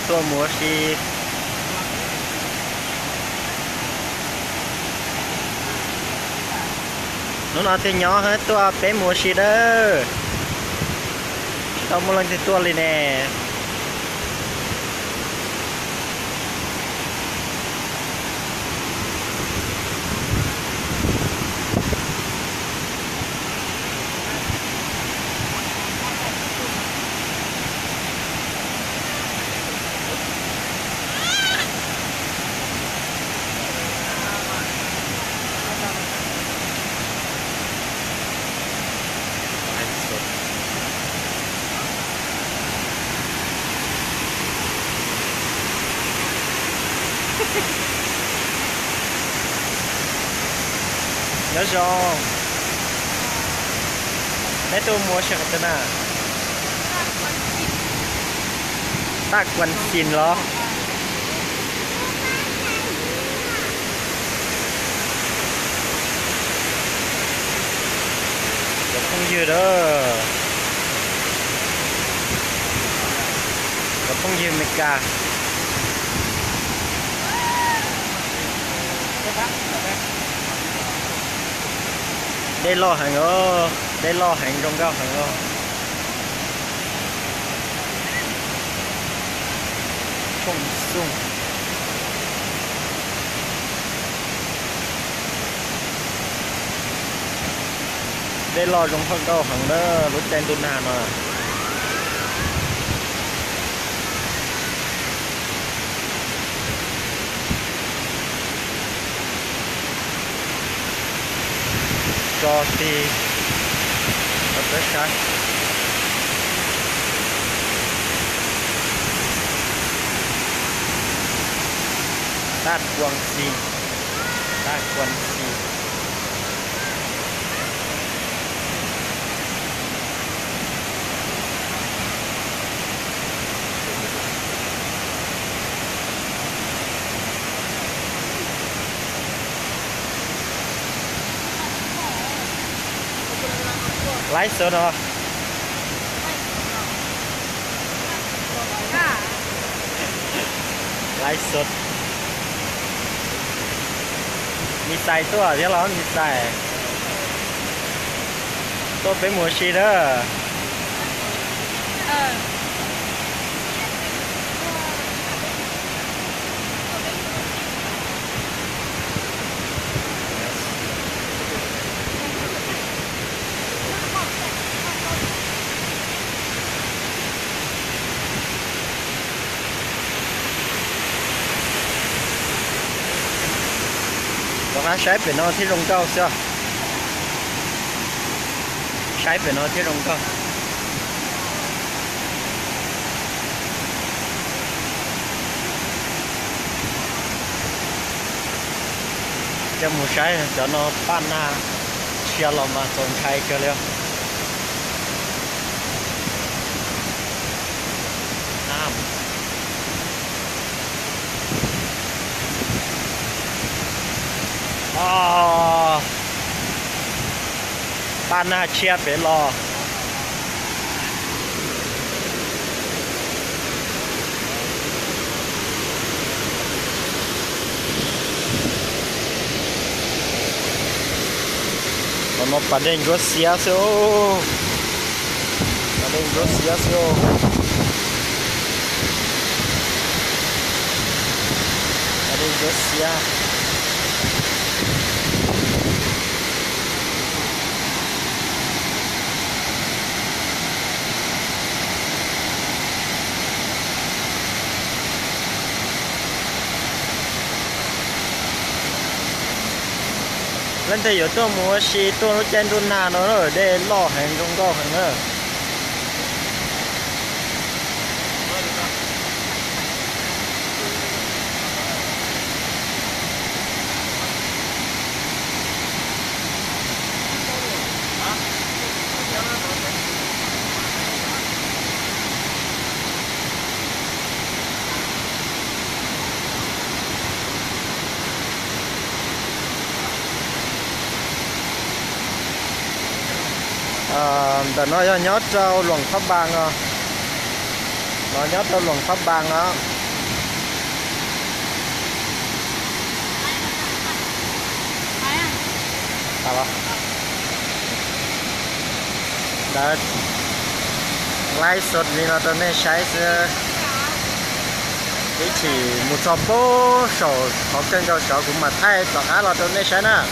ตัวหมูชีนู้นเอาที่ย่อให้ตัวเป็นหมูชีเด้อเรามาลองที่ตัวเลยแน่nhớ rồi mấy tôi mua sẵn thế nào ta quần xin lo không dư đó không dư mệt cả đây lo hàng ơ đây lo hàng trong cao hàng ơ không sung đây lo trong phong cao hàng đó lúc trên tuần hà mà cho thì rất khác tát quang xì lái số đó lái sốมีใส่ตัวที่ร้อนมีใส่ตัวเป็นหมูชีเด้อnóใช้เป็นนอที่ลงเก้าเสียใช้เป็นนอที่ลงเก้าจะหมูใช้จะนอปั้นหน้าเชียร์เรามาสนใช้กันแล้วน้ำป้าหน้าเชียร์ไปรอมันประเด็นก็เสียสิโอประเด็นก็เสียสิโอประเด็นก็เสียlần thấy有ตัวหมูชีตัวนู้นเจนตัวหน้าเนอะได้ล่อแหงตรงก็แหงเนอะแต่น้อยยอดเจ้าหลวงพระบาง nó nhớ tôi luồng pháp bang đó à đó lái sốt vì nó tôi nên sai cái chỉ một số bố sổ có kênh cho sổ cũng mà thay toàn á là tôi nên sai nè